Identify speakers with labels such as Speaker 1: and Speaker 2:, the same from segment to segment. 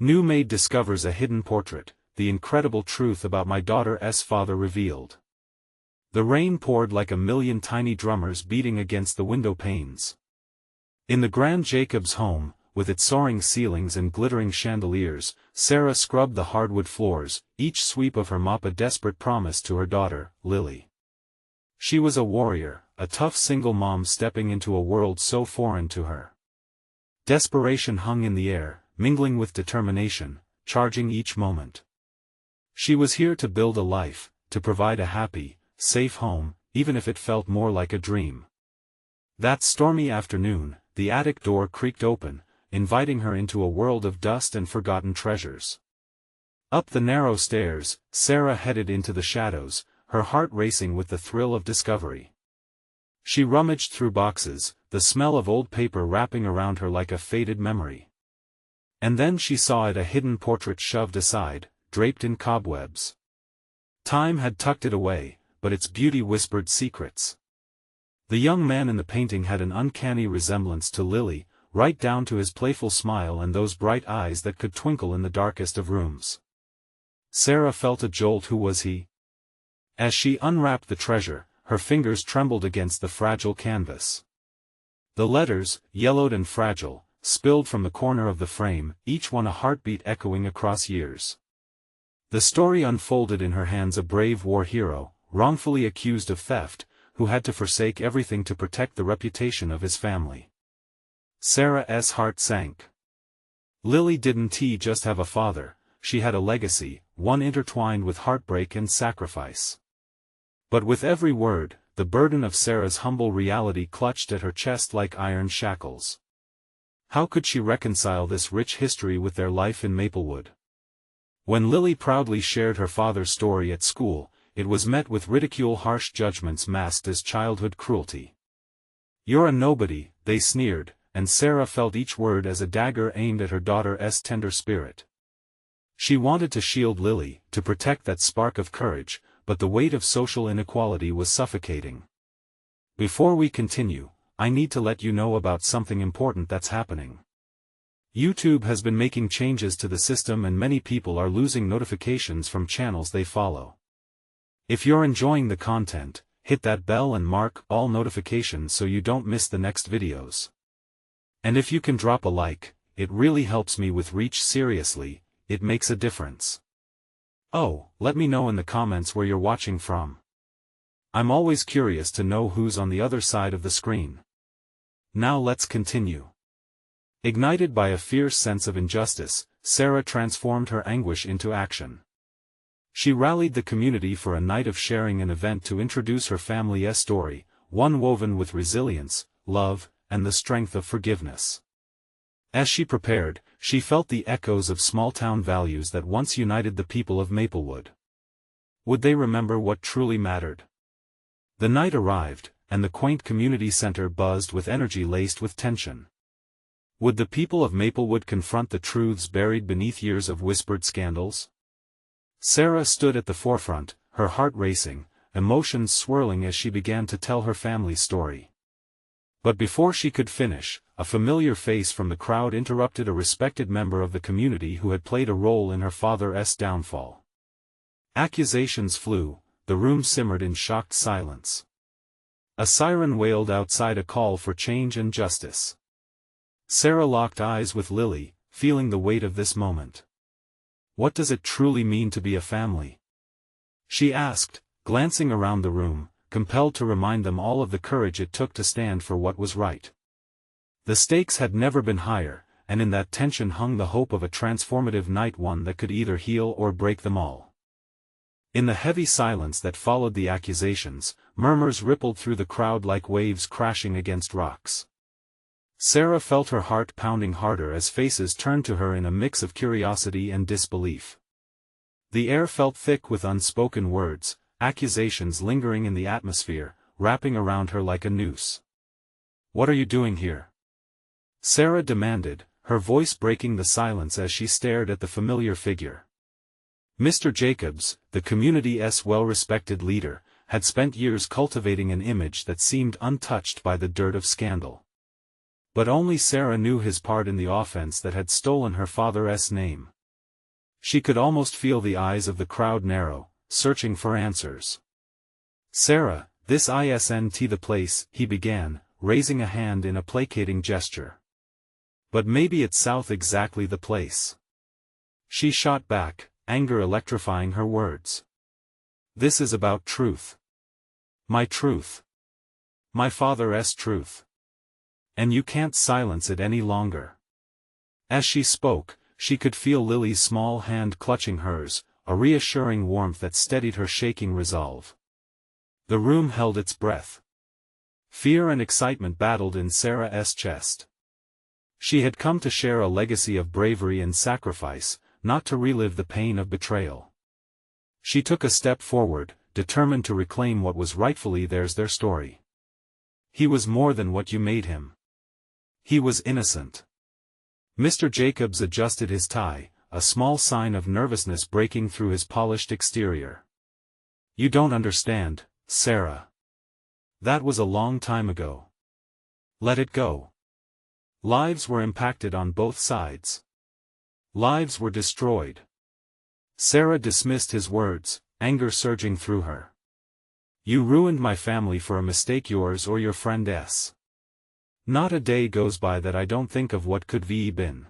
Speaker 1: New maid discovers a hidden portrait, the incredible truth about my daughter's father revealed. The rain poured like a million tiny drummers beating against the window panes. In the grand Jacobs home, with its soaring ceilings and glittering chandeliers, Sarah scrubbed the hardwood floors, each sweep of her mop a desperate promise to her daughter, Lily. She was a warrior, a tough single mom stepping into a world so foreign to her. Desperation hung in the air, mingling with determination, charging each moment. She was here to build a life, to provide a happy, safe home, even if it felt more like a dream. That stormy afternoon, the attic door creaked open, inviting her into a world of dust and forgotten treasures. Up the narrow stairs, Sarah headed into the shadows, her heart racing with the thrill of discovery. She rummaged through boxes, the smell of old paper wrapping around her like a faded memory. And then she saw it, a hidden portrait shoved aside, draped in cobwebs. Time had tucked it away, but its beauty whispered secrets. The young man in the painting had an uncanny resemblance to Lily, right down to his playful smile and those bright eyes that could twinkle in the darkest of rooms. Sarah felt a jolt. Who was he? As she unwrapped the treasure, her fingers trembled against the fragile canvas. The letters, yellowed and fragile, spilled from the corner of the frame, each one a heartbeat echoing across years. The story unfolded in her hands: a brave war hero, wrongfully accused of theft, who had to forsake everything to protect the reputation of his family. Sarah's heart sank. Lily didn't just have a father, she had a legacy, one intertwined with heartbreak and sacrifice. But with every word, the burden of Sarah's humble reality clutched at her chest like iron shackles. How could she reconcile this rich history with their life in Maplewood? When Lily proudly shared her father's story at school, it was met with ridicule, harsh judgments masked as childhood cruelty. "You're a nobody," they sneered, and Sarah felt each word as a dagger aimed at her daughter's tender spirit. She wanted to shield Lily, to protect that spark of courage, but the weight of social inequality was suffocating. Before we continue, I need to let you know about something important that's happening. YouTube has been making changes to the system and many people are losing notifications from channels they follow. If you're enjoying the content, hit that bell and mark all notifications so you don't miss the next videos. And if you can drop a like, it really helps me with reach. Seriously, it makes a difference. Oh, let me know in the comments where you're watching from. I'm always curious to know who's on the other side of the screen. Now let's continue. Ignited by a fierce sense of injustice, Sarah transformed her anguish into action. She rallied the community for a night of sharing, an event to introduce her family's story, one woven with resilience, love, and the strength of forgiveness. As she prepared, she felt the echoes of small-town values that once united the people of Maplewood. Would they remember what truly mattered? The night arrived, and the quaint community center buzzed with energy laced with tension. Would the people of Maplewood confront the truths buried beneath years of whispered scandals? Sarah stood at the forefront, her heart racing, emotions swirling as she began to tell her family's story. But before she could finish, a familiar face from the crowd interrupted, a respected member of the community who had played a role in her father's downfall. Accusations flew, the room simmered in shocked silence. A siren wailed outside, a call for change and justice. Sarah locked eyes with Lily, feeling the weight of this moment. What does it truly mean to be a family? She asked, glancing around the room, compelled to remind them all of the courage it took to stand for what was right. The stakes had never been higher, and in that tension hung the hope of a transformative night, one that could either heal or break them all. In the heavy silence that followed the accusations, murmurs rippled through the crowd like waves crashing against rocks. Sarah felt her heart pounding harder as faces turned to her in a mix of curiosity and disbelief. The air felt thick with unspoken words, accusations lingering in the atmosphere, wrapping around her like a noose. "What are you doing here?" Sarah demanded, her voice breaking the silence as she stared at the familiar figure. Mr. Jacobs, the community's well-respected leader, had spent years cultivating an image that seemed untouched by the dirt of scandal. But only Sarah knew his part in the offense that had stolen her father's name. She could almost feel the eyes of the crowd narrow, searching for answers. "Sarah, this isn't the place," he began, raising a hand in a placating gesture. "But maybe it's south exactly the place." She shot back, anger electrifying her words. "This is about truth. My truth. My father's truth. And you can't silence it any longer." As she spoke, she could feel Lily's small hand clutching hers, a reassuring warmth that steadied her shaking resolve. The room held its breath. Fear and excitement battled in Sarah's chest. She had come to share a legacy of bravery and sacrifice, not to relive the pain of betrayal. She took a step forward, determined to reclaim what was rightfully theirs. Their story. He was more than what you made him. He was innocent. Mr. Jacobs adjusted his tie, a small sign of nervousness breaking through his polished exterior. "You don't understand, Sarah. That was a long time ago. Let it go. Lives were impacted on both sides. Lives were destroyed." Sarah dismissed his words, anger surging through her. "You ruined my family for a mistake yours or your friend's. Not a day goes by that I don't think of what could have been.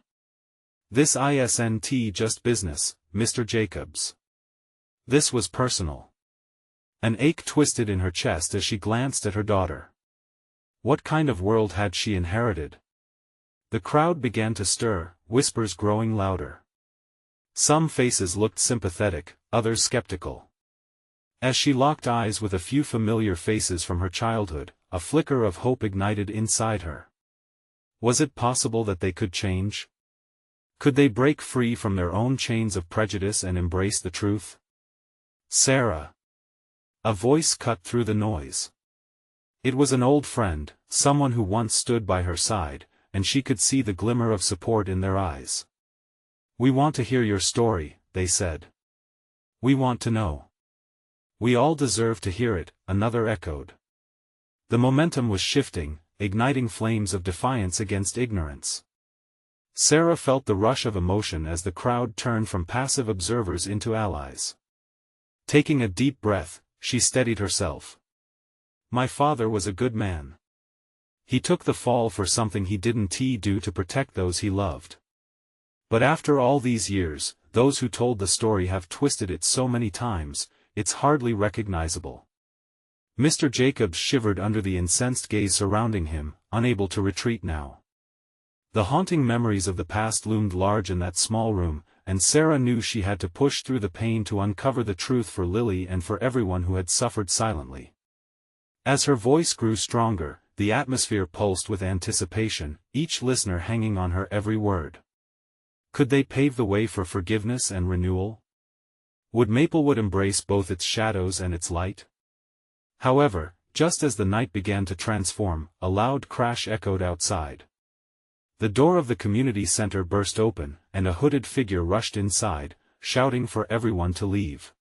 Speaker 1: This isn't just business, Mr. Jacobs. This was personal." An ache twisted in her chest as she glanced at her daughter. What kind of world had she inherited? The crowd began to stir, whispers growing louder. Some faces looked sympathetic, others skeptical. As she locked eyes with a few familiar faces from her childhood, a flicker of hope ignited inside her. Was it possible that they could change? Could they break free from their own chains of prejudice and embrace the truth? "Sarah." A voice cut through the noise. It was an old friend, someone who once stood by her side, and she could see the glimmer of support in their eyes. "We want to hear your story," they said. "We want to know." "We all deserve to hear it," another echoed. The momentum was shifting, igniting flames of defiance against ignorance. Sarah felt the rush of emotion as the crowd turned from passive observers into allies. Taking a deep breath, she steadied herself. "My father was a good man. He took the fall for something he didn't do to protect those he loved. But after all these years, those who told the story have twisted it so many times, it's hardly recognizable." Mr. Jacobs shivered under the incensed gaze surrounding him, unable to retreat now. The haunting memories of the past loomed large in that small room, and Sarah knew she had to push through the pain to uncover the truth for Lily and for everyone who had suffered silently. As her voice grew stronger, the atmosphere pulsed with anticipation, each listener hanging on her every word. Could they pave the way for forgiveness and renewal? Would Maplewood embrace both its shadows and its light? However, just as the night began to transform, a loud crash echoed outside. The door of the community center burst open, and a hooded figure rushed inside, shouting for everyone to leave.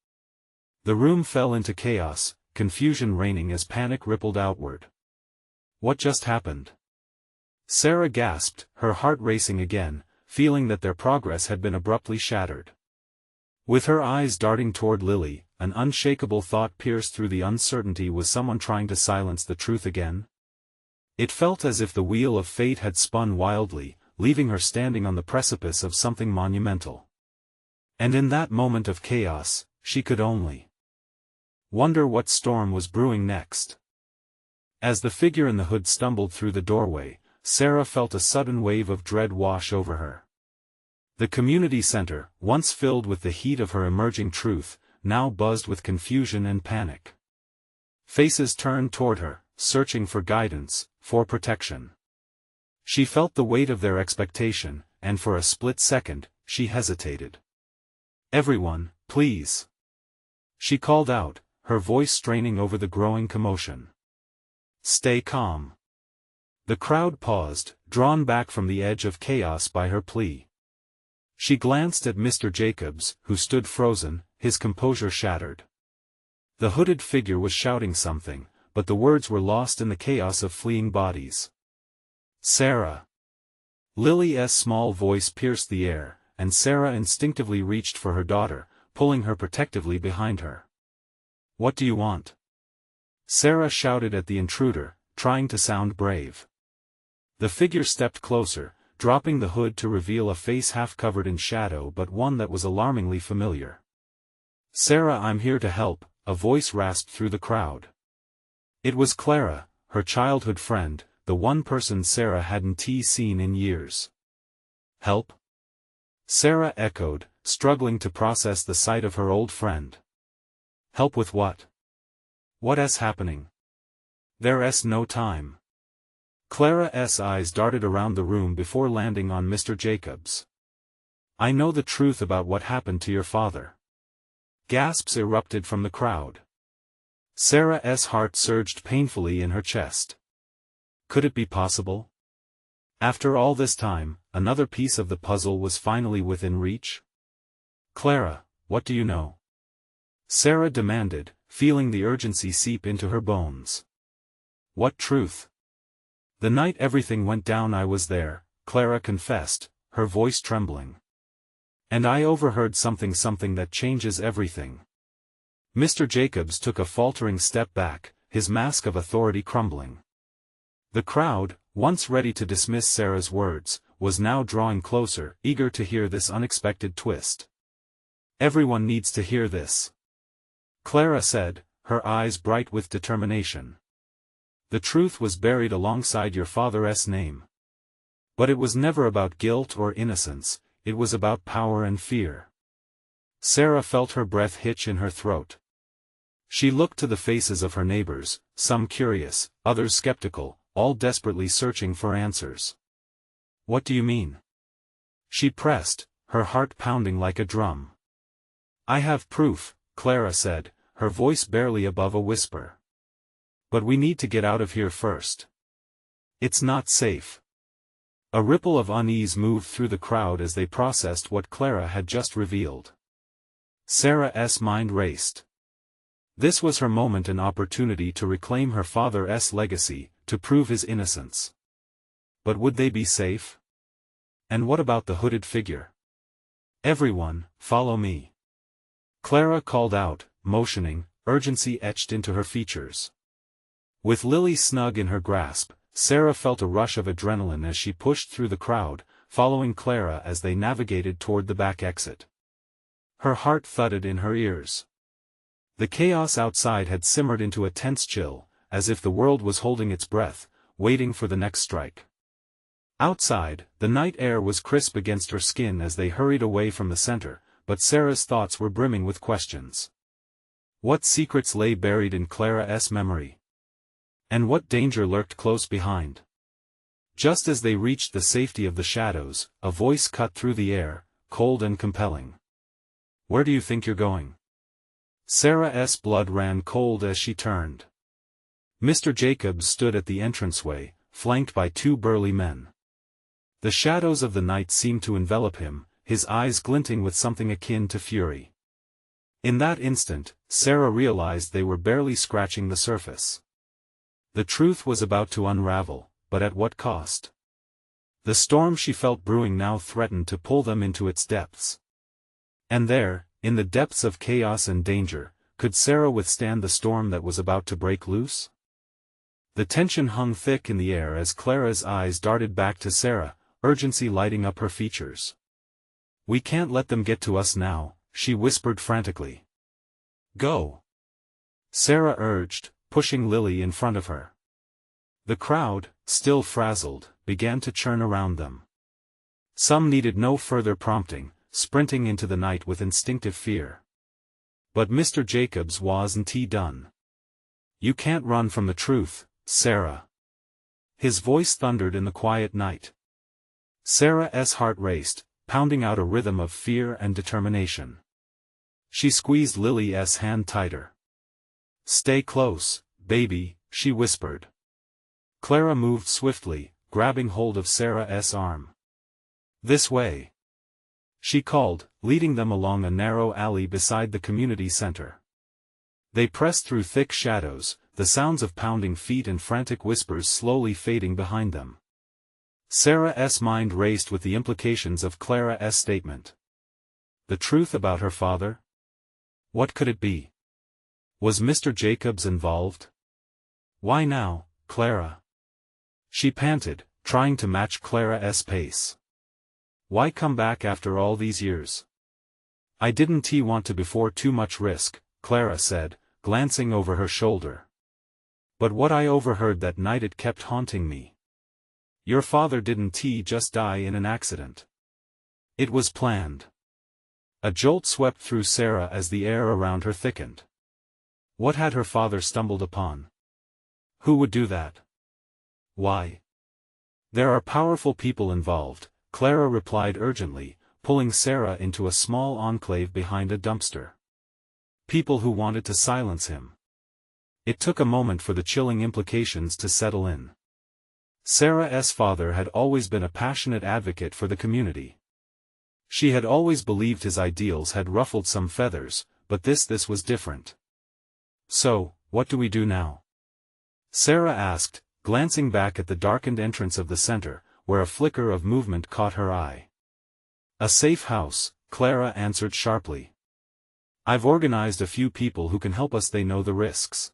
Speaker 1: The room fell into chaos, confusion reigning as panic rippled outward. What just happened? Sarah gasped, her heart racing again, feeling that their progress had been abruptly shattered. With her eyes darting toward Lily, an unshakable thought pierced through the uncertainty. Was someone trying to silence the truth again? It felt as if the wheel of fate had spun wildly, leaving her standing on the precipice of something monumental. And in that moment of chaos, she could only wonder what storm was brewing next. As the figure in the hood stumbled through the doorway, Sarah felt a sudden wave of dread wash over her. The community center, once filled with the heat of her emerging truth, now buzzed with confusion and panic. Faces turned toward her, searching for guidance, for protection. She felt the weight of their expectation, and for a split second, she hesitated. "Everyone, please!" she called out, her voice straining over the growing commotion. "Stay calm." The crowd paused, drawn back from the edge of chaos by her plea. She glanced at Mr. Jacobs, who stood frozen, his composure shattered. The hooded figure was shouting something, but the words were lost in the chaos of fleeing bodies. Sarah. Lily's small voice pierced the air, and Sarah instinctively reached for her daughter, pulling her protectively behind her. "What do you want?" Sarah shouted at the intruder, trying to sound brave. The figure stepped closer, dropping the hood to reveal a face half covered in shadow but one that was alarmingly familiar. "Sarah, I'm here to help," a voice rasped through the crowd. It was Clara, her childhood friend, the one person Sarah hadn't seen in years. "Help?" Sarah echoed, struggling to process the sight of her old friend. "Help with what? What's happening?" "There's no time." Clara's eyes darted around the room before landing on Mr. Jacobs. "I know the truth about what happened to your father." Gasps erupted from the crowd. Sarah's heart surged painfully in her chest. Could it be possible? After all this time, another piece of the puzzle was finally within reach? "Clara, what do you know?" Sarah demanded, feeling the urgency seep into her bones. "What truth?" "The night everything went down I was there," Clara confessed, her voice trembling. "And I overheard something that changes everything." Mr. Jacobs took a faltering step back, his mask of authority crumbling. The crowd, once ready to dismiss Sarah's words, was now drawing closer, eager to hear this unexpected twist. "Everyone needs to hear this," Clara said, her eyes bright with determination. "The truth was buried alongside your father's name. But it was never about guilt or innocence, it was about power and fear." Sarah felt her breath hitch in her throat. She looked to the faces of her neighbors, some curious, others skeptical, all desperately searching for answers. "What do you mean?" she pressed, her heart pounding like a drum. "I have proof," Clara said, her voice barely above a whisper. "But we need to get out of here first. It's not safe." A ripple of unease moved through the crowd as they processed what Clara had just revealed. Sarah's mind raced. This was her moment and opportunity to reclaim her father's legacy, to prove his innocence. But would they be safe? And what about the hooded figure? "Everyone, follow me," Clara called out, motioning, urgency etched into her features. With Lily snug in her grasp, Sarah felt a rush of adrenaline as she pushed through the crowd, following Clara as they navigated toward the back exit. Her heart thudded in her ears. The chaos outside had simmered into a tense chill, as if the world was holding its breath, waiting for the next strike. Outside, the night air was crisp against her skin as they hurried away from the center, but Sarah's thoughts were brimming with questions. What secrets lay buried in Clara's memory? And what danger lurked close behind? Just as they reached the safety of the shadows, a voice cut through the air, cold and compelling. "Where do you think you're going?" Sarah's blood ran cold as she turned. Mr. Jacobs stood at the entranceway, flanked by two burly men. The shadows of the night seemed to envelop him, his eyes glinting with something akin to fury. In that instant, Sarah realized they were barely scratching the surface. The truth was about to unravel, but at what cost? The storm she felt brewing now threatened to pull them into its depths. And there, in the depths of chaos and danger, could Sarah withstand the storm that was about to break loose? The tension hung thick in the air as Clara's eyes darted back to Sarah, urgency lighting up her features. "We can't let them get to us now," she whispered frantically. "Go," Sarah urged, pushing Lily in front of her. The crowd, still frazzled, began to churn around them. Some needed no further prompting, sprinting into the night with instinctive fear. But Mr. Jacobs wasn't done. "You can't run from the truth, Sarah." His voice thundered in the quiet night. Sarah's heart raced, pounding out a rhythm of fear and determination. She squeezed Lily's hand tighter. "Stay close, baby," she whispered. Clara moved swiftly, grabbing hold of Sarah's arm. "This way," she called, leading them along a narrow alley beside the community center. They pressed through thick shadows, the sounds of pounding feet and frantic whispers slowly fading behind them. Sarah's mind raced with the implications of Clara's statement. The truth about her father? What could it be? Was Mr. Jacobs involved? Why now, Clara? She panted, trying to match Clara's pace. Why come back after all these years? I didn't want to before too much risk, Clara said, glancing over her shoulder. But what I overheard that night, it kept haunting me. Your father didn't just die in an accident. It was planned. A jolt swept through Sarah as the air around her thickened. What had her father stumbled upon? Who would do that? Why? There are powerful people involved, Clara replied urgently, pulling Sarah into a small enclave behind a dumpster. People who wanted to silence him. It took a moment for the chilling implications to settle in. Sarah's father had always been a passionate advocate for the community. She had always believed his ideals had ruffled some feathers, but this was different. So, what do we do now? Sarah asked, glancing back at the darkened entrance of the center, where a flicker of movement caught her eye. A safe house, Clara answered sharply. I've organized a few people who can help us. They know the risks.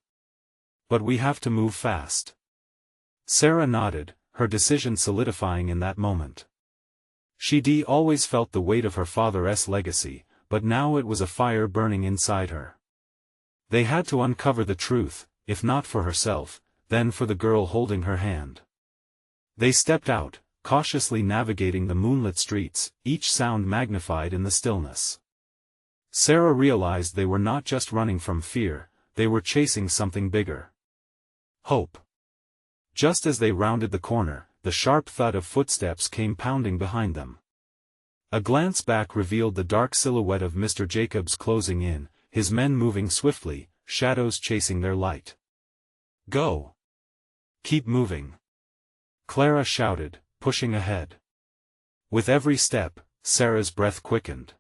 Speaker 1: But we have to move fast. Sarah nodded, her decision solidifying in that moment. She'd always felt the weight of her father's legacy, but now it was a fire burning inside her. They had to uncover the truth, if not for herself, then for the girl holding her hand. They stepped out, cautiously navigating the moonlit streets, each sound magnified in the stillness. Sarah realized they were not just running from fear, they were chasing something bigger. Hope. Just as they rounded the corner, the sharp thud of footsteps came pounding behind them. A glance back revealed the dark silhouette of Mr. Jacobs closing in, his men moving swiftly, shadows chasing their light. Go! Keep moving! Clara shouted, pushing ahead. With every step, Sarah's breath quickened.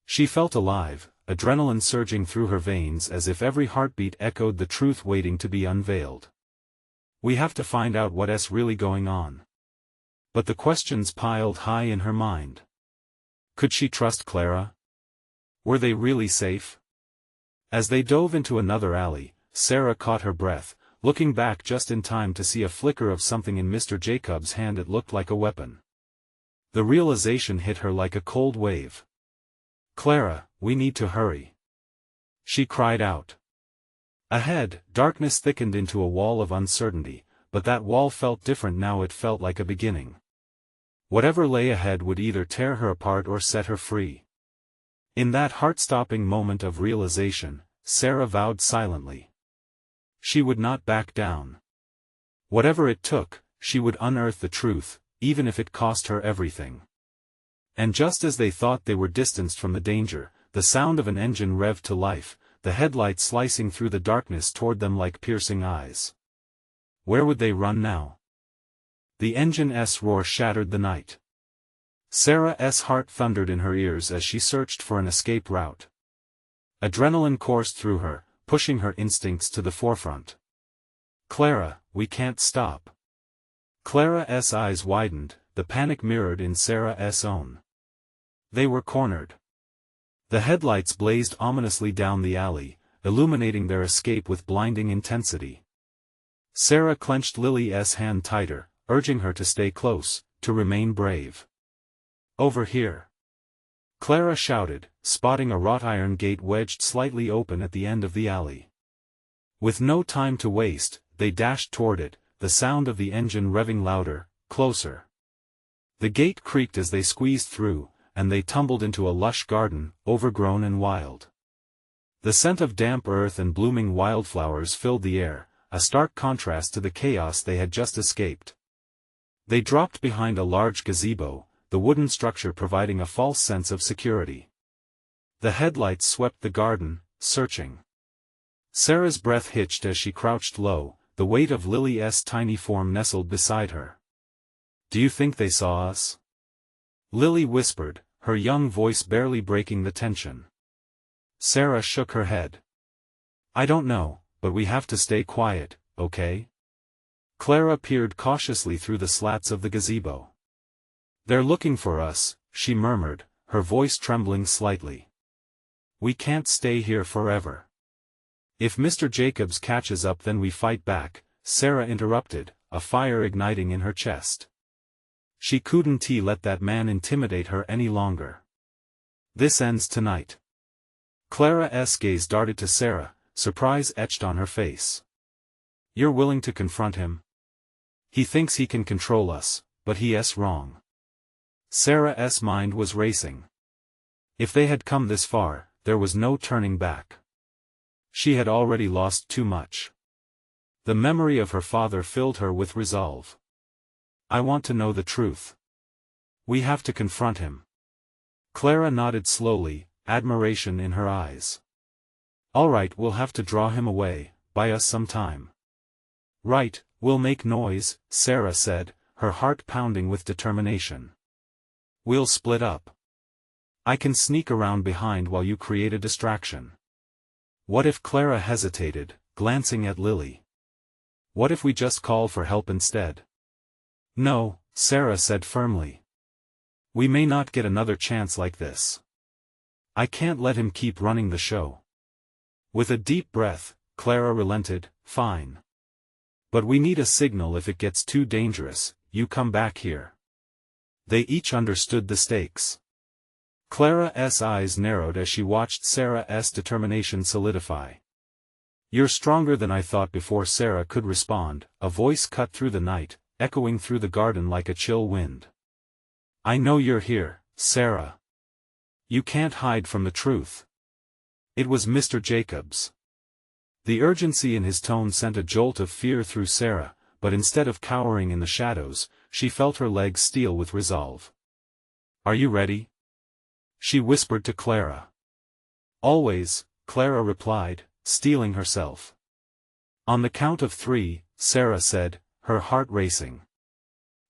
Speaker 1: She felt alive, adrenaline surging through her veins as if every heartbeat echoed the truth waiting to be unveiled. We have to find out what's really going on. But the questions piled high in her mind. Could she trust Clara? Were they really safe? As they dove into another alley, Sarah caught her breath, looking back just in time to see a flicker of something in Mr. Jacobs' hand. It looked like a weapon. The realization hit her like a cold wave. Clara, we need to hurry. She cried out. Ahead, darkness thickened into a wall of uncertainty, but that wall felt different now. It felt like a beginning. Whatever lay ahead would either tear her apart or set her free. In that heart-stopping moment of realization, Sarah vowed silently. She would not back down. Whatever it took, she would unearth the truth, even if it cost her everything. And just as they thought they were distanced from the danger, the sound of an engine revved to life, the headlights slicing through the darkness toward them like piercing eyes. Where would they run now? The engine's roar shattered the night. Sarah's heart thundered in her ears as she searched for an escape route. Adrenaline coursed through her, pushing her instincts to the forefront. Clara, we can't stop. Clara's eyes widened, the panic mirrored in Sarah's own. They were cornered. The headlights blazed ominously down the alley, illuminating their escape with blinding intensity. Sarah clenched Lily's hand tighter, urging her to stay close, to remain brave. Over here! Clara shouted, spotting a wrought iron gate wedged slightly open at the end of the alley. With no time to waste, they dashed toward it, the sound of the engine revving louder, closer. The gate creaked as they squeezed through, and they tumbled into a lush garden, overgrown and wild. The scent of damp earth and blooming wildflowers filled the air, a stark contrast to the chaos they had just escaped. They dropped behind a large gazebo, the wooden structure providing a false sense of security. The headlights swept the garden, searching. Sarah's breath hitched as she crouched low, the weight of Lily's tiny form nestled beside her. Do you think they saw us? Lily whispered, her young voice barely breaking the tension. Sarah shook her head. I don't know, but we have to stay quiet, okay? Clara peered cautiously through the slats of the gazebo. "They're looking for us," she murmured, her voice trembling slightly. "We can't stay here forever. If Mr. Jacobs catches up then we fight back," Sarah interrupted, a fire igniting in her chest. She couldn't let that man intimidate her any longer. "This ends tonight." Clara's gaze darted to Sarah, surprise etched on her face. "You're willing to confront him? He thinks he can control us, but he's wrong." Sarah's mind was racing. If they had come this far, there was no turning back. She had already lost too much. The memory of her father filled her with resolve. "I want to know the truth. We have to confront him." Clara nodded slowly, admiration in her eyes. "All right, we'll have to draw him away, buy us some time." "Right, we'll make noise," Sarah said, her heart pounding with determination. "We'll split up. I can sneak around behind while you create a distraction." What if Clara hesitated, glancing at Lily? What if we just call for help instead? "No," Sarah said firmly. "We may not get another chance like this. I can't let him keep running the show." With a deep breath, Clara relented, "Fine. But we need a signal if it gets too dangerous, you come back here." They each understood the stakes. Clara's eyes narrowed as she watched Sarah's determination solidify. "You're stronger than I thought." Before Sarah could respond, a voice cut through the night, echoing through the garden like a chill wind. "I know you're here, Sarah. You can't hide from the truth." It was Mr. Jacobs. The urgency in his tone sent a jolt of fear through Sarah, but instead of cowering in the shadows, she felt her legs steel with resolve. "Are you ready?" she whispered to Clara. "Always," Clara replied, steeling herself. "On the count of 3, Sarah said, her heart racing.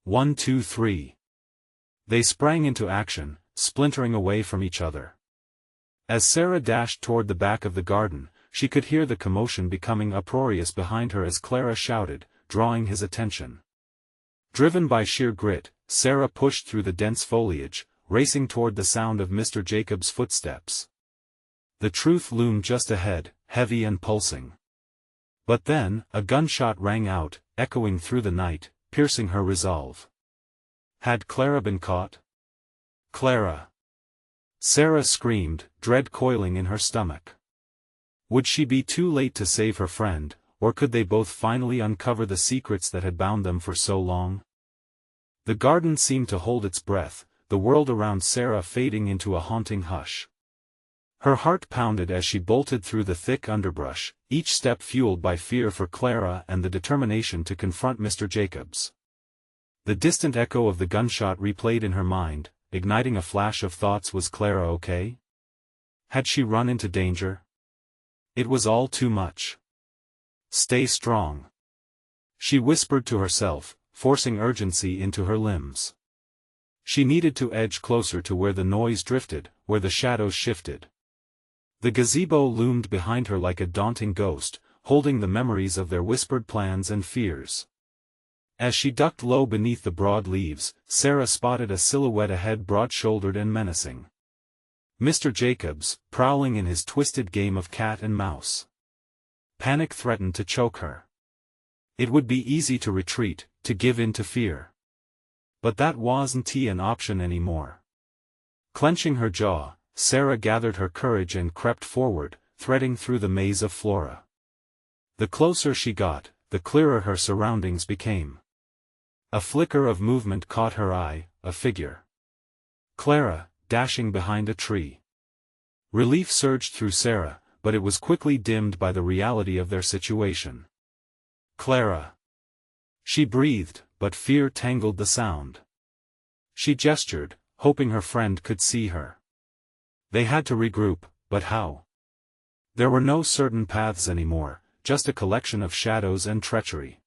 Speaker 1: 1, 2, 3. They sprang into action, splintering away from each other. As Sarah dashed toward the back of the garden, she could hear the commotion becoming uproarious behind her as Clara shouted, drawing his attention. Driven by sheer grit, Sarah pushed through the dense foliage, racing toward the sound of Mr. Jacobs' footsteps. The truth loomed just ahead, heavy and pulsing. But then, a gunshot rang out, echoing through the night, piercing her resolve. Had Clara been caught? Clara! Sarah screamed, dread coiling in her stomach. Would she be too late to save her friend, or could they both finally uncover the secrets that had bound them for so long? The garden seemed to hold its breath, the world around Sarah fading into a haunting hush. Her heart pounded as she bolted through the thick underbrush, each step fueled by fear for Clara and the determination to confront Mr. Jacobs. The distant echo of the gunshot replayed in her mind, igniting a flash of thoughts. Was Clara okay? Had she run into danger? It was all too much. "Stay strong," she whispered to herself, forcing urgency into her limbs. She needed to edge closer to where the noise drifted, where the shadows shifted. The gazebo loomed behind her like a daunting ghost, holding the memories of their whispered plans and fears. As she ducked low beneath the broad leaves, Sarah spotted a silhouette ahead, broad-shouldered and menacing. Mr. Jacobs, prowling in his twisted game of cat and mouse. Panic threatened to choke her. It would be easy to retreat, to give in to fear. But that wasn't an option anymore. Clenching her jaw, Sarah gathered her courage and crept forward, threading through the maze of flora. The closer she got, the clearer her surroundings became. A flicker of movement caught her eye, a figure. Clara, dashing behind a tree. Relief surged through Sarah, but it was quickly dimmed by the reality of their situation. "Clara!" She breathed, but fear tangled the sound. She gestured, hoping her friend could see her. They had to regroup, but how? There were no certain paths anymore, just a collection of shadows and treachery.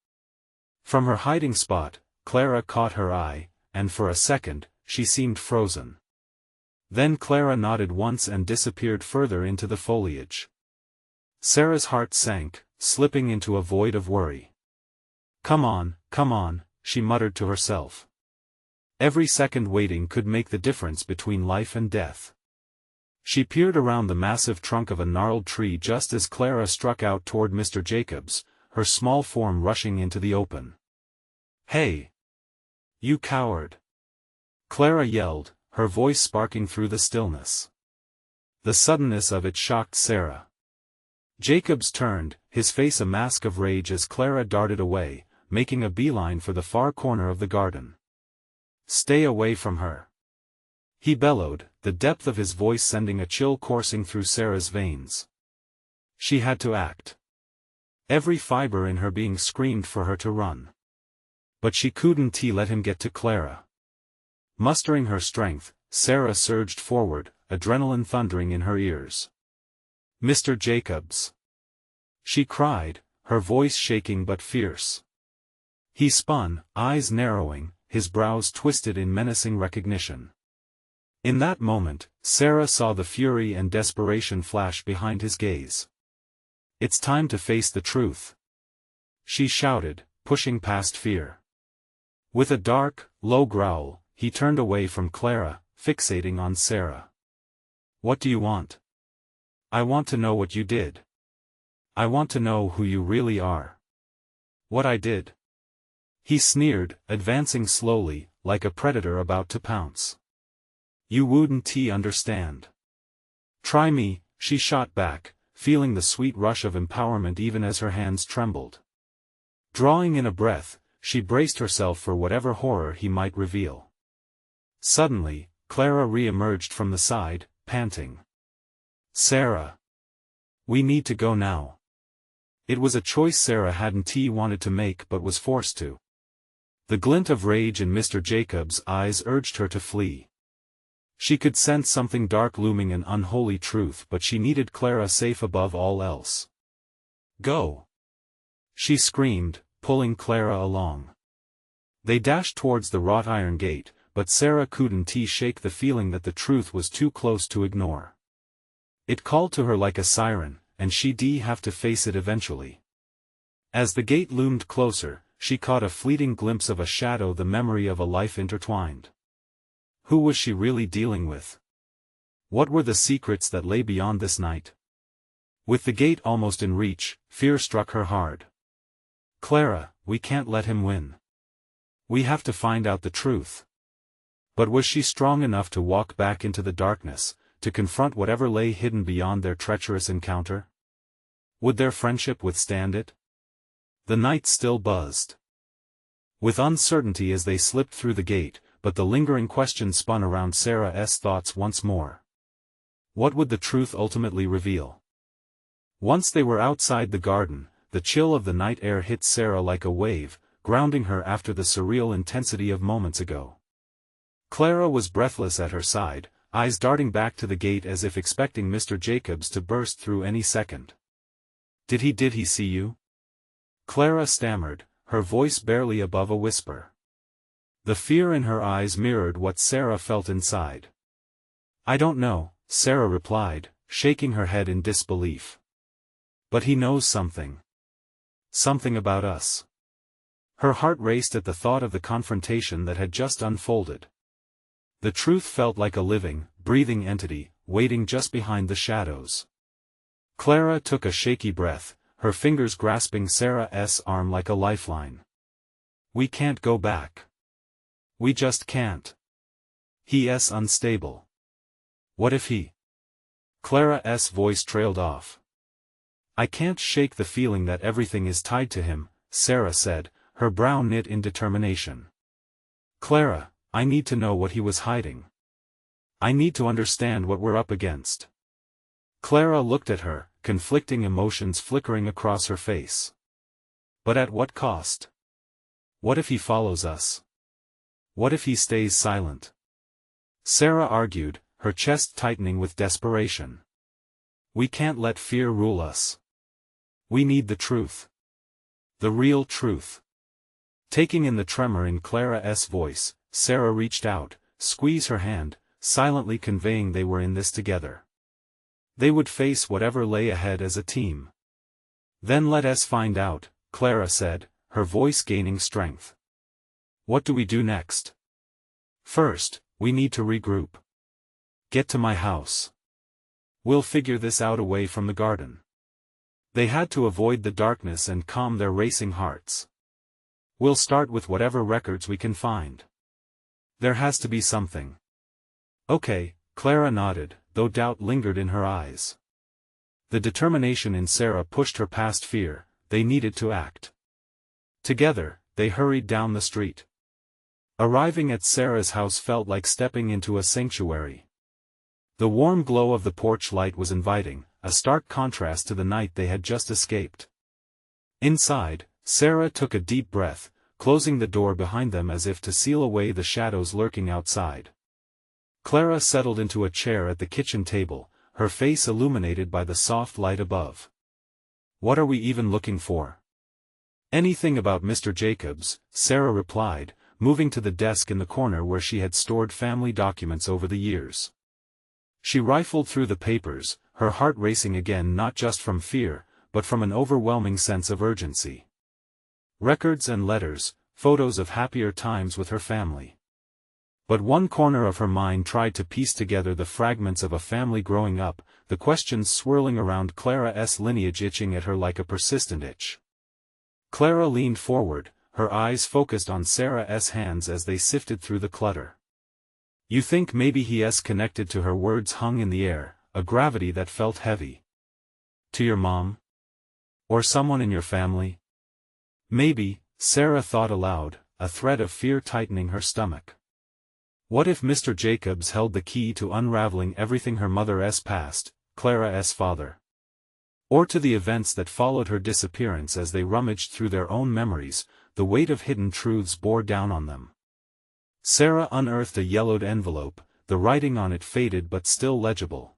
Speaker 1: From her hiding spot, Clara caught her eye, and for a second, she seemed frozen. Then Clara nodded once and disappeared further into the foliage. Sarah's heart sank, slipping into a void of worry. come on, she muttered to herself. Every second waiting could make the difference between life and death. She peered around the massive trunk of a gnarled tree just as Clara struck out toward Mr. Jacobs, her small form rushing into the open. "Hey! You coward!" Clara yelled, her voice sparking through the stillness. The suddenness of it shocked Sarah. Jacobs turned, his face a mask of rage as Clara darted away, making a beeline for the far corner of the garden. "Stay away from her!" he bellowed, the depth of his voice sending a chill coursing through Sarah's veins. She had to act. Every fiber in her being screamed for her to run. But she couldn't let him get to Clara. Mustering her strength, Sarah surged forward, adrenaline thundering in her ears. "Mr. Jacobs!" she cried, her voice shaking but fierce. He spun, eyes narrowing, his brows twisted in menacing recognition. In that moment, Sarah saw the fury and desperation flash behind his gaze. "It's time to face the truth," she shouted, pushing past fear. With a dark, low growl, he turned away from Clara, fixating on Sarah. "What do you want?" "I want to know what you did. I want to know who you really are." "What I did?" he sneered, advancing slowly, like a predator about to pounce. "You wouldn't understand." "Try me," she shot back, feeling the sweet rush of empowerment even as her hands trembled. Drawing in a breath, she braced herself for whatever horror he might reveal. Suddenly, Clara re-emerged from the side, panting. "Sarah! We need to go now." It was a choice Sarah hadn't wanted to make but was forced to. The glint of rage in Mr. Jacobs' eyes urged her to flee. She could sense something dark looming, an unholy truth, but she needed Clara safe above all else. "Go!" she screamed, pulling Clara along. They dashed towards the wrought iron gate, but Sarah couldn't shake the feeling that the truth was too close to ignore. It called to her like a siren, and she'd have to face it eventually. As the gate loomed closer, she caught a fleeting glimpse of a shadow, the memory of a life intertwined. Who was she really dealing with? What were the secrets that lay beyond this night? With the gate almost in reach, fear struck her hard. "Clara, we can't let him win. We have to find out the truth." But was she strong enough to walk back into the darkness, to confront whatever lay hidden beyond their treacherous encounter? Would their friendship withstand it? The night still buzzed with uncertainty as they slipped through the gate, but the lingering question spun around Sarah's thoughts once more. What would the truth ultimately reveal? Once they were outside the garden, the chill of the night air hit Sarah like a wave, grounding her after the surreal intensity of moments ago. Clara was breathless at her side, eyes darting back to the gate as if expecting Mr. Jacobs to burst through any second. Did he see you?" Clara stammered, her voice barely above a whisper. The fear in her eyes mirrored what Sarah felt inside. "I don't know," Sarah replied, shaking her head in disbelief. "But he knows something. Something about us." Her heart raced at the thought of the confrontation that had just unfolded. The truth felt like a living, breathing entity, waiting just behind the shadows. Clara took a shaky breath, her fingers grasping Sarah's arm like a lifeline. "We can't go back. We just can't. He's unstable." "What if he?" Clara's voice trailed off. "I can't shake the feeling that everything is tied to him," Sarah said, her brow knit in determination. "Clara, I need to know what he was hiding. I need to understand what we're up against." Clara looked at her, conflicting emotions flickering across her face. "But at what cost? What if he follows us? What if he stays silent?" Sarah argued, her chest tightening with desperation. "We can't let fear rule us. We need the truth. The real truth." Taking in the tremor in Clara's voice, Sarah reached out, squeezed her hand, silently conveying they were in this together. They would face whatever lay ahead as a team. "Then let us find out," Clara said, her voice gaining strength. What do we do next? First, we need to regroup. Get to my house. We'll figure this out away from the garden. They had to avoid the darkness and calm their racing hearts. We'll start with whatever records we can find. There has to be something. Okay, Clara nodded, though doubt lingered in her eyes. The determination in Sarah pushed her past fear. They needed to act. Together, they hurried down the street. Arriving at Sarah's house felt like stepping into a sanctuary. The warm glow of the porch light was inviting, a stark contrast to the night they had just escaped. Inside, Sarah took a deep breath, closing the door behind them as if to seal away the shadows lurking outside. Clara settled into a chair at the kitchen table, her face illuminated by the soft light above. What are we even looking for? Anything about Mr. Jacobs, Sarah replied, moving to the desk in the corner where she had stored family documents over the years. She rifled through the papers, her heart racing again, not just from fear, but from an overwhelming sense of urgency. Records and letters, photos of happier times with her family. But one corner of her mind tried to piece together the fragments of a family growing up, the questions swirling around Clara's lineage itching at her like a persistent itch. Clara leaned forward, her eyes focused on Sarah's hands as they sifted through the clutter. You think maybe he's connected to her? Words hung in the air, a gravity that felt heavy. To your mom? Or someone in your family? Maybe, Sarah thought aloud, a thread of fear tightening her stomach. What if Mr. Jacobs held the key to unraveling everything her mother's past, Clara's father? Or to the events that followed her disappearance? As they rummaged through their own memories, the weight of hidden truths bore down on them. Sarah unearthed a yellowed envelope, the writing on it faded but still legible.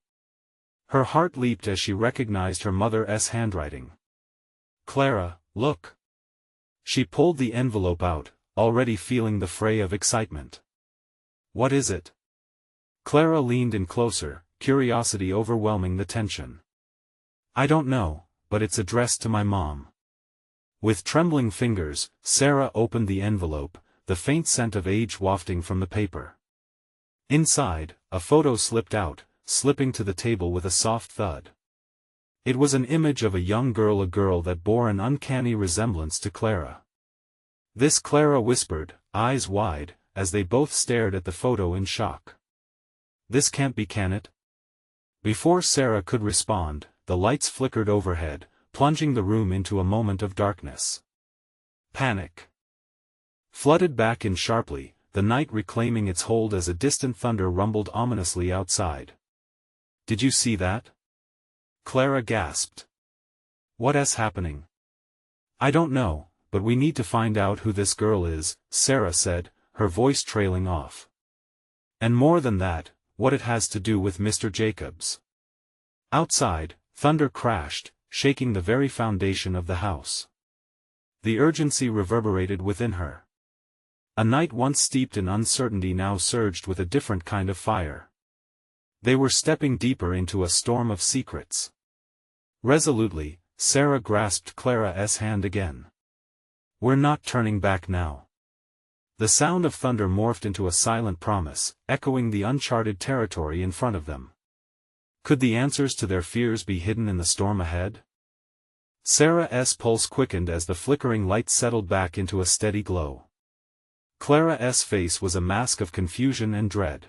Speaker 1: Her heart leaped as she recognized her mother's handwriting. Clara, look. She pulled the envelope out, already feeling the fray of excitement. What is it? Clara leaned in closer, curiosity overwhelming the tension. I don't know, but it's addressed to my mom. With trembling fingers, Sarah opened the envelope, the faint scent of age wafting from the paper. Inside, a photo slipped out, slipping to the table with a soft thud. It was an image of a young girl, a girl that bore an uncanny resemblance to Clara. This, Clara whispered, eyes wide, as they both stared at the photo in shock. This can't be, can it? Before Sarah could respond, the lights flickered overhead, plunging the room into a moment of darkness. Panic flooded back in sharply, the night reclaiming its hold as a distant thunder rumbled ominously outside. Did you see that? Clara gasped. What's happening? I don't know, but we need to find out who this girl is, Sarah said, her voice trailing off. And more than that, what it has to do with Mr. Jacobs. Outside, thunder crashed, shaking the very foundation of the house. The urgency reverberated within her. A night once steeped in uncertainty now surged with a different kind of fire. They were stepping deeper into a storm of secrets. Resolutely, Sarah grasped Clara's hand again. We're not turning back now. The sound of thunder morphed into a silent promise, echoing the uncharted territory in front of them. Could the answers to their fears be hidden in the storm ahead? Sarah's pulse quickened as the flickering light settled back into a steady glow. Clara's face was a mask of confusion and dread.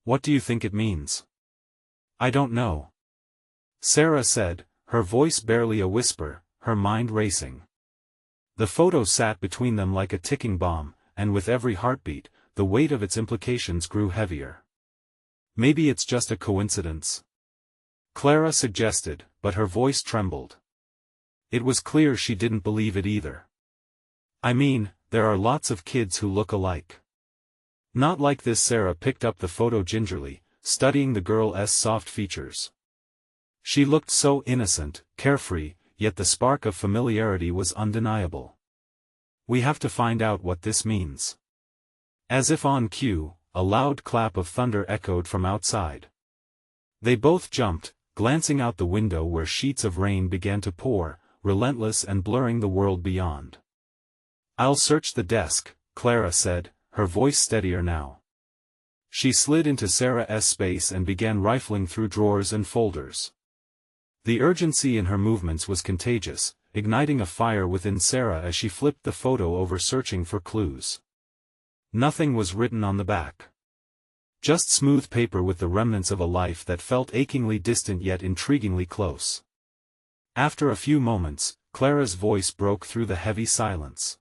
Speaker 1: What do you think it means? I don't know. Sarah said, her voice barely a whisper, her mind racing. The photo sat between them like a ticking bomb, and with every heartbeat, the weight of its implications grew heavier. Maybe it's just a coincidence? Clara suggested, but her voice trembled. It was clear she didn't believe it either. I mean, there are lots of kids who look alike. Not like this. Sarah picked up the photo gingerly, studying the girl's soft features. She looked so innocent, carefree, yet the spark of familiarity was undeniable. We have to find out what this means. As if on cue, a loud clap of thunder echoed from outside. They both jumped, glancing out the window where sheets of rain began to pour, relentless and blurring the world beyond. "I'll search the desk," Clara said, her voice steadier now. She slid into Sarah's space and began rifling through drawers and folders. The urgency in her movements was contagious, igniting a fire within Sarah as she flipped the photo over searching for clues. Nothing was written on the back. Just smooth paper with the remnants of a life that felt achingly distant yet intriguingly close. After a few moments, Clara's voice broke through the heavy silence.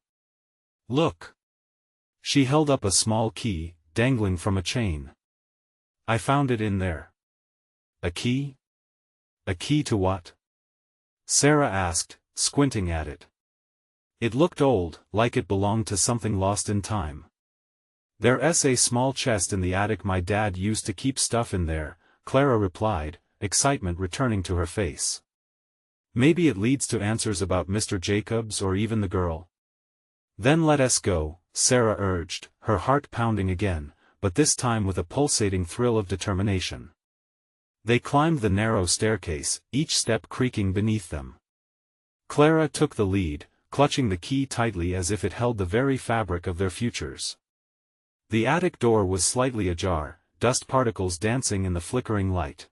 Speaker 1: "Look!" She held up a small key, dangling from a chain. "I found it in there." "A key? A key to what?" Sarah asked, squinting at it. It looked old, like it belonged to something lost in time. "There's a small chest in the attic my dad used to keep stuff in there," Clara replied, excitement returning to her face. "Maybe it leads to answers about Mr. Jacobs or even the girl." "Then let us go," Sarah urged, her heart pounding again, but this time with a pulsating thrill of determination. They climbed the narrow staircase, each step creaking beneath them. Clara took the lead, clutching the key tightly as if it held the very fabric of their futures. The attic door was slightly ajar, dust particles dancing in the flickering light.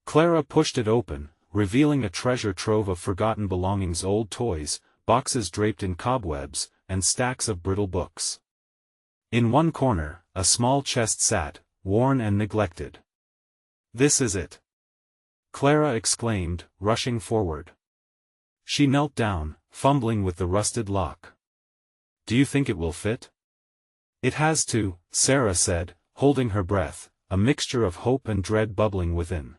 Speaker 1: Clara pushed it open, revealing a treasure trove of forgotten belongings, old toys, boxes draped in cobwebs, and stacks of brittle books. In one corner, a small chest sat, worn and neglected. "This is it!" Clara exclaimed, rushing forward. She knelt down, fumbling with the rusted lock. "Do you think it will fit?" "It has to," Sarah said, holding her breath, a mixture of hope and dread bubbling within.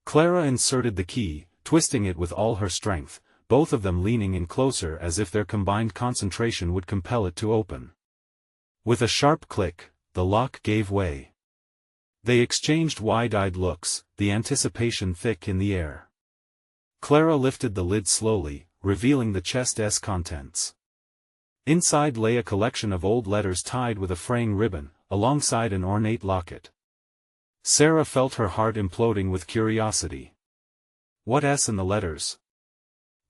Speaker 1: Clara inserted the key, twisting it with all her strength, both of them leaning in closer as if their combined concentration would compel it to open. With a sharp click, the lock gave way. They exchanged wide-eyed looks, the anticipation thick in the air. Clara lifted the lid slowly, revealing the chest's contents. Inside lay a collection of old letters tied with a fraying ribbon, alongside an ornate locket. Sarah felt her heart imploding with curiosity. "What's in the letters?"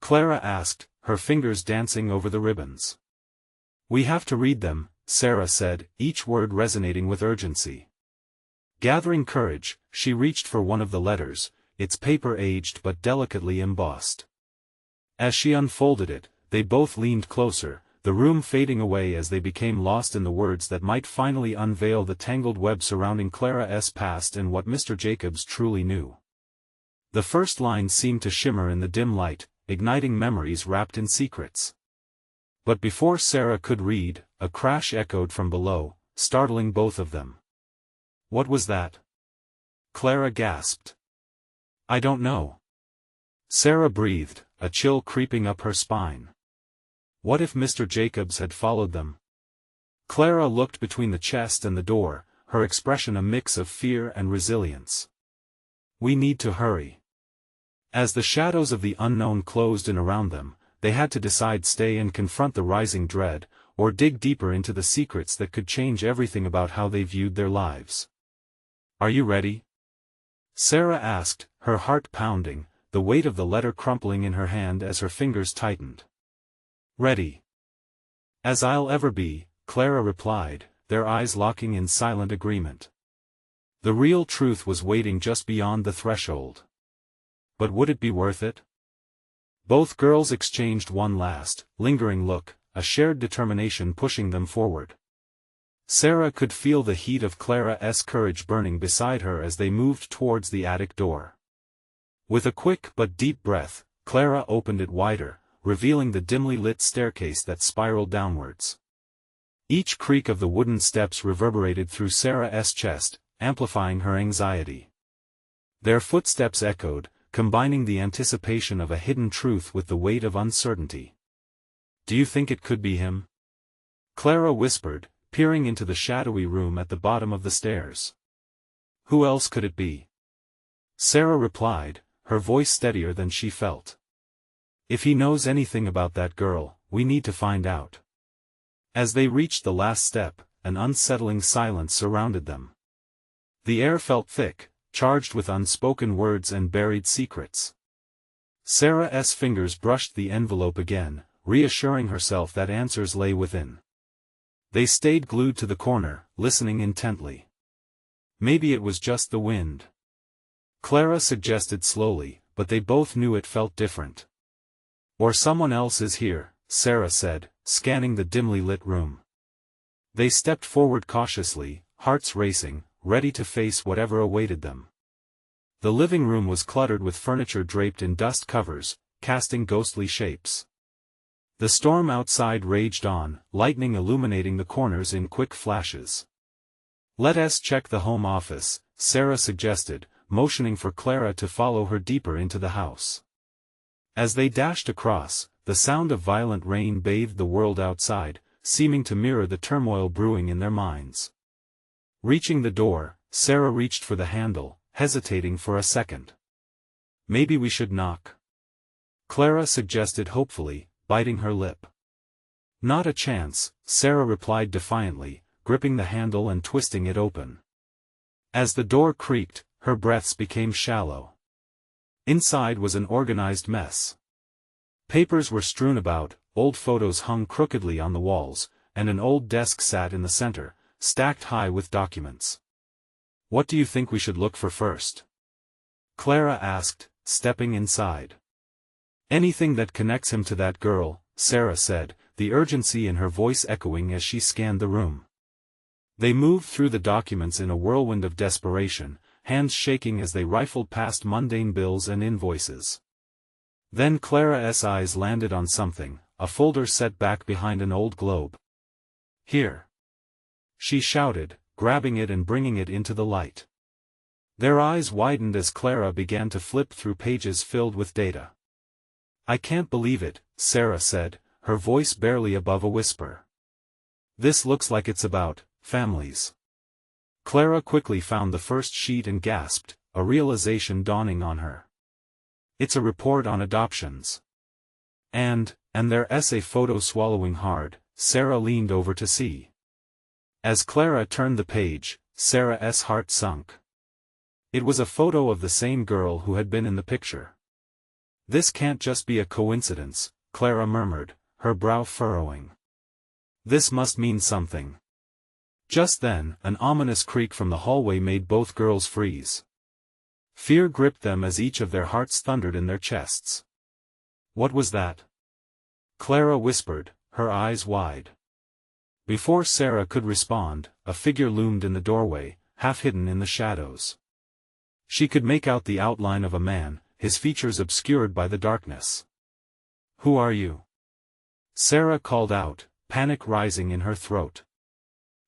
Speaker 1: Clara asked, her fingers dancing over the ribbons. "We have to read them," Sarah said, each word resonating with urgency. Gathering courage, she reached for one of the letters, its paper aged but delicately embossed. As she unfolded it, they both leaned closer, the room fading away as they became lost in the words that might finally unveil the tangled web surrounding Clara's past and what Mr. Jacobs truly knew. The first line seemed to shimmer in the dim light, igniting memories wrapped in secrets. But before Sarah could read, a crash echoed from below, startling both of them. "What was that?" Clara gasped. "I don't know." Sarah breathed, a chill creeping up her spine. What if Mr. Jacobs had followed them? Clara looked between the chest and the door, her expression a mix of fear and resilience. "We need to hurry." As the shadows of the unknown closed in around them, they had to decide: stay and confront the rising dread, or dig deeper into the secrets that could change everything about how they viewed their lives. "Are you ready?" Sarah asked, her heart pounding, the weight of the letter crumpling in her hand as her fingers tightened. "Ready as I'll ever be," Clara replied, their eyes locking in silent agreement. The real truth was waiting just beyond the threshold. But would it be worth it? Both girls exchanged one last, lingering look, a shared determination pushing them forward. Sarah could feel the heat of Clara's courage burning beside her as they moved towards the attic door. With a quick but deep breath, Clara opened it wider, revealing the dimly lit staircase that spiraled downwards. Each creak of the wooden steps reverberated through Sarah's chest, amplifying her anxiety. Their footsteps echoed, combining the anticipation of a hidden truth with the weight of uncertainty. "Do you think it could be him?" Clara whispered, peering into the shadowy room at the bottom of the stairs. "Who else could it be?" Sarah replied, her voice steadier than she felt. "If he knows anything about that girl, we need to find out." As they reached the last step, an unsettling silence surrounded them. The air felt thick, charged with unspoken words and buried secrets. Sarah's fingers brushed the envelope again, reassuring herself that answers lay within. They stayed glued to the corner, listening intently. Maybe it was just the wind, Clara suggested slowly, but they both knew it felt different. Or someone else is here, Sarah said, scanning the dimly lit room. They stepped forward cautiously, hearts racing, ready to face whatever awaited them. The living room was cluttered with furniture draped in dust covers, casting ghostly shapes. The storm outside raged on, lightning illuminating the corners in quick flashes. "Let us check the home office," Sarah suggested, motioning for Clara to follow her deeper into the house. As they dashed across, the sound of violent rain bathed the world outside, seeming to mirror the turmoil brewing in their minds. Reaching the door, Sarah reached for the handle, hesitating for a second. "Maybe we should knock," Clara suggested hopefully, biting her lip. "Not a chance," Sarah replied defiantly, gripping the handle and twisting it open. As the door creaked, her breaths became shallow. Inside was an organized mess. Papers were strewn about, old photos hung crookedly on the walls, and an old desk sat in the center, stacked high with documents. "What do you think we should look for first?" Clara asked, stepping inside. "Anything that connects him to that girl," Sarah said, the urgency in her voice echoing as she scanned the room. They moved through the documents in a whirlwind of desperation, hands shaking as they rifled past mundane bills and invoices. Then Clara's eyes landed on something, a folder set back behind an old globe. "Here!" she shouted, grabbing it and bringing it into the light. Their eyes widened as Clara began to flip through pages filled with data. "I can't believe it," Sarah said, her voice barely above a whisper. "This looks like it's about families." Clara quickly found the first sheet and gasped, a realization dawning on her. "It's a report on adoptions. And their essay photo swallowing hard," Sarah leaned over to see. As Clara turned the page, Sarah's heart sunk. It was a photo of the same girl who had been in the picture. "This can't just be a coincidence," Clara murmured, her brow furrowing. "This must mean something." Just then, an ominous creak from the hallway made both girls freeze. Fear gripped them as each of their hearts thundered in their chests. "What was that?" Clara whispered, her eyes wide. Before Sarah could respond, a figure loomed in the doorway, half hidden in the shadows. She could make out the outline of a man, his features obscured by the darkness. "Who are you?" Sarah called out, panic rising in her throat.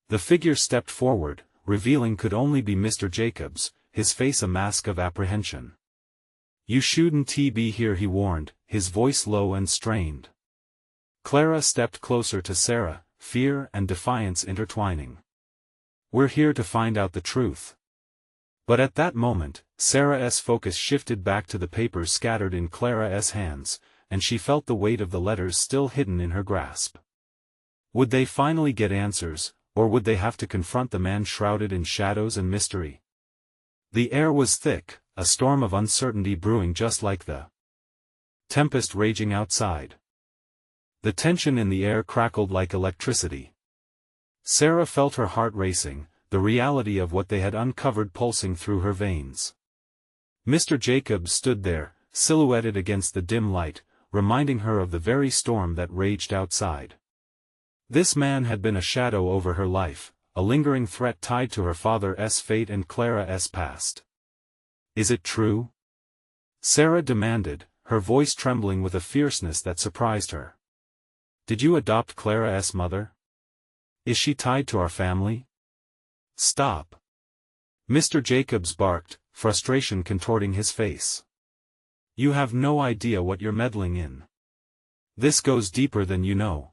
Speaker 1: The figure stepped forward, revealing could only be Mr. Jacobs, his face a mask of apprehension. "You shouldn't be here," he warned, his voice low and strained. Clara stepped closer to Sarah, fear and defiance intertwining. "We're here to find out the truth." But at that moment, Sarah's focus shifted back to the papers scattered in Clara's hands, and she felt the weight of the letters still hidden in her grasp. Would they finally get answers, or would they have to confront the man shrouded in shadows and mystery? The air was thick, a storm of uncertainty brewing just like the tempest raging outside. The tension in the air crackled like electricity. Sarah felt her heart racing, the reality of what they had uncovered pulsing through her veins. Mr. Jacobs stood there, silhouetted against the dim light, reminding her of the very storm that raged outside. This man had been a shadow over her life, a lingering threat tied to her father's fate and Clara's past. "Is it true?" Sarah demanded, her voice trembling with a fierceness that surprised her. "Did you adopt Clara's mother? Is she tied to our family?" "Stop!" Mr. Jacobs barked, frustration contorting his face. "You have no idea what you're meddling in. This goes deeper than you know."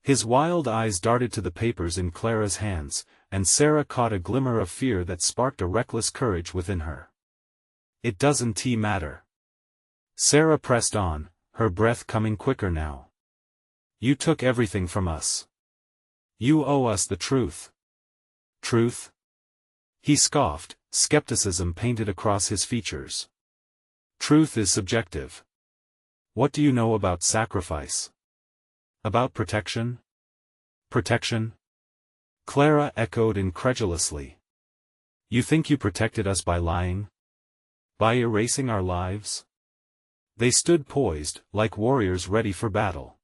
Speaker 1: His wild eyes darted to the papers in Clara's hands, and Sarah caught a glimmer of fear that sparked a reckless courage within her. "It doesn't matter." Sarah pressed on, her breath coming quicker now. "You took everything from us. You owe us the truth." "Truth?" He scoffed, skepticism painted across his features. "Truth is subjective. What do you know about sacrifice?" About protection? Protection? Clara echoed incredulously. You think you protected us by lying? By erasing our lives? They stood poised, like warriors ready for battle.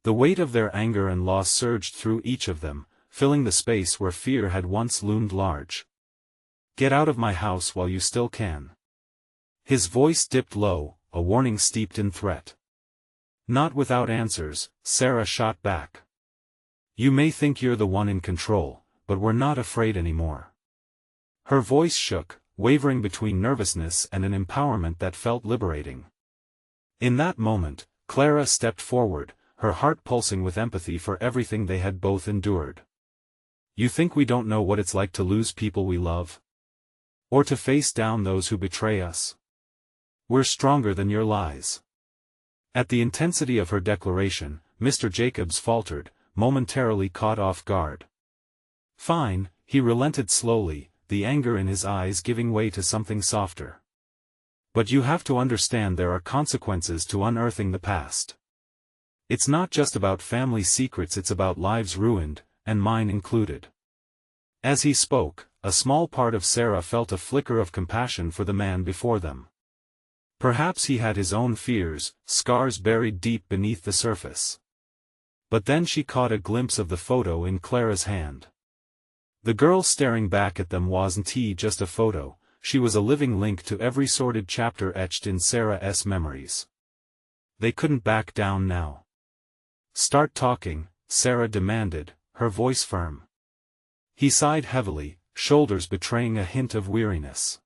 Speaker 1: The weight of their anger and loss surged through each of them, filling the space where fear had once loomed large. Get out of my house while you still can. His voice dipped low, a warning steeped in threat. Not without answers, Sarah shot back. You may think you're the one in control, but we're not afraid anymore. Her voice shook, wavering between nervousness and an empowerment that felt liberating. In that moment, Clara stepped forward, her heart pulsing with empathy for everything they had both endured. You think we don't know what it's like to lose people we love? Or to face down those who betray us? We're stronger than your lies. At the intensity of her declaration, Mr. Jacobs faltered, momentarily caught off guard. Fine, he relented slowly, the anger in his eyes giving way to something softer. But you have to understand there are consequences to unearthing the past. It's not just about family secrets, it's about lives ruined, and mine included. As he spoke, a small part of Sarah felt a flicker of compassion for the man before them. Perhaps he had his own fears, scars buried deep beneath the surface. But then she caught a glimpse of the photo in Clara's hand. The girl staring back at them wasn't just a photo, she was a living link to every sordid chapter etched in Sarah's memories. They couldn't back down now. Start talking, Sarah demanded, her voice firm. He sighed heavily, shoulders betraying a hint of weariness.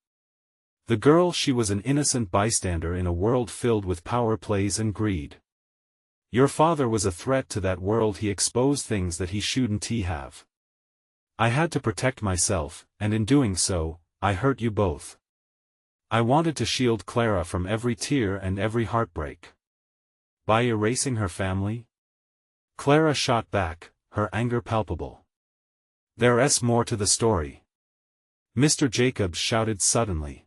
Speaker 1: The girl, she was an innocent bystander in a world filled with power plays and greed. Your father was a threat to that world, he exposed things that he shouldn't have. I had to protect myself, and in doing so, I hurt you both. I wanted to shield Clara from every tear and every heartbreak. By erasing her family? Clara shot back, her anger palpable. There's more to the story. Mr. Jacobs shouted suddenly.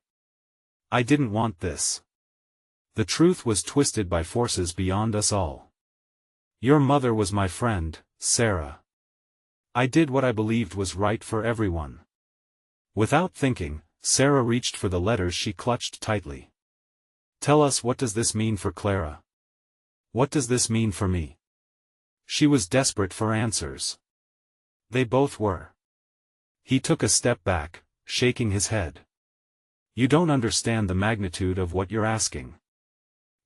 Speaker 1: I didn't want this. The truth was twisted by forces beyond us all. Your mother was my friend, Sarah. I did what I believed was right for everyone. Without thinking, Sarah reached for the letters she clutched tightly. Tell us, what does this mean for Clara? What does this mean for me? She was desperate for answers. They both were. He took a step back, shaking his head. You don't understand the magnitude of what you're asking.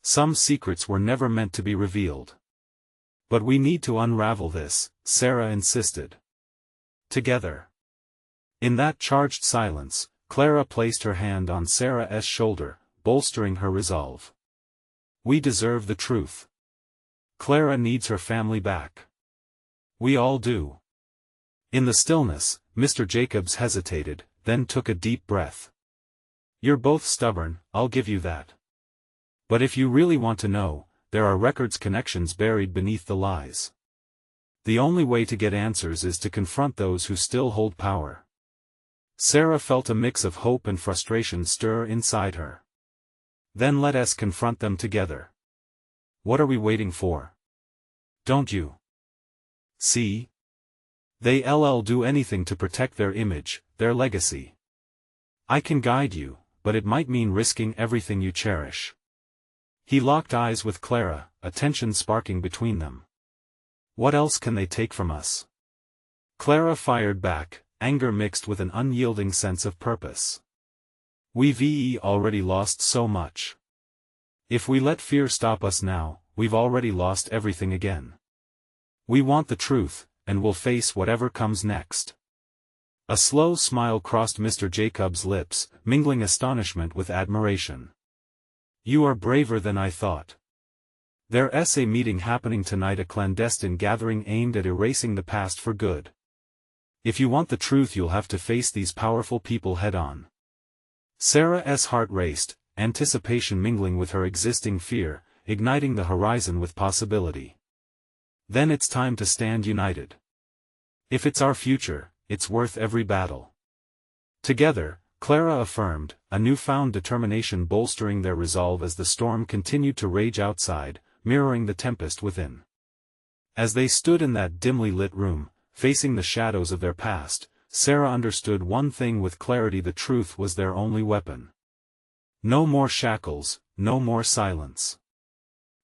Speaker 1: Some secrets were never meant to be revealed. But we need to unravel this, Sarah insisted. Together. In that charged silence, Clara placed her hand on Sarah's shoulder, bolstering her resolve. We deserve the truth. Clara needs her family back. We all do. In the stillness, Mr. Jacobs hesitated, then took a deep breath. You're both stubborn, I'll give you that. But if you really want to know, there are records, connections buried beneath the lies. The only way to get answers is to confront those who still hold power. Sarah felt a mix of hope and frustration stir inside her. Then let us confront them together. What are we waiting for? Don't you see? They'll do anything to protect their image, their legacy. I can guide you, but it might mean risking everything you cherish. He locked eyes with Clara, a tension sparking between them. What else can they take from us? Clara fired back, anger mixed with an unyielding sense of purpose. We've already lost so much. If we let fear stop us now, we've already lost everything again. We want the truth, and we'll face whatever comes next. A slow smile crossed Mr. Jacobs' lips, mingling astonishment with admiration. You are braver than I thought. There's a meeting happening tonight, a clandestine gathering aimed at erasing the past for good. If you want the truth, you'll have to face these powerful people head-on. Sarah's heart raced, anticipation mingling with her existing fear, igniting the horizon with possibility. Then it's time to stand united. If it's our future, it's worth every battle. Together, Clara affirmed, a newfound determination bolstering their resolve as the storm continued to rage outside, mirroring the tempest within. As they stood in that dimly lit room, facing the shadows of their past, Sarah understood one thing with clarity: the truth was their only weapon. No more shackles, no more silence.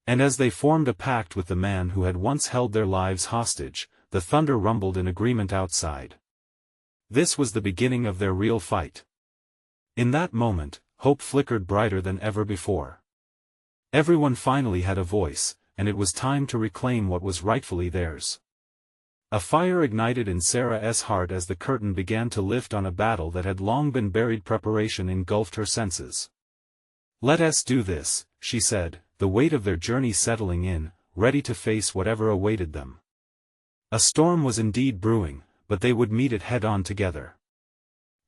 Speaker 1: And as they formed a pact with the man who had once held their lives hostage, the thunder rumbled in agreement outside. This was the beginning of their real fight. In that moment, hope flickered brighter than ever before. Everyone finally had a voice, and it was time to reclaim what was rightfully theirs. A fire ignited in Sarah's heart as the curtain began to lift on a battle that had long been buried. Preparation engulfed her senses. "Let us do this," she said, the weight of their journey settling in, ready to face whatever awaited them. A storm was indeed brewing, but they would meet it head-on together.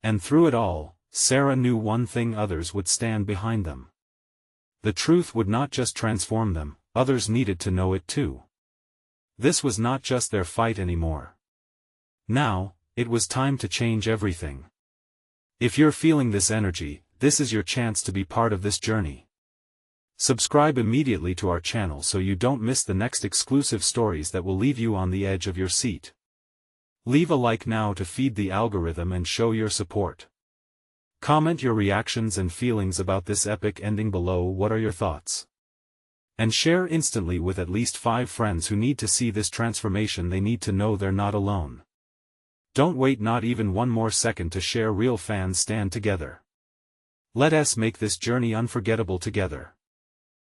Speaker 1: And through it all, Sarah knew one thing: others would stand behind them. The truth would not just transform them, others needed to know it too. This was not just their fight anymore. Now, it was time to change everything. If you're feeling this energy, this is your chance to be part of this journey. Subscribe immediately to our channel so you don't miss the next exclusive stories that will leave you on the edge of your seat. Leave a like now to feed the algorithm and show your support. Comment your reactions and feelings about this epic ending below. What are your thoughts? And share instantly with at least 5 friends who need to see this transformation. They need to know they're not alone. Don't wait not even one more second to share. Real fans stand together. Let us make this journey unforgettable together.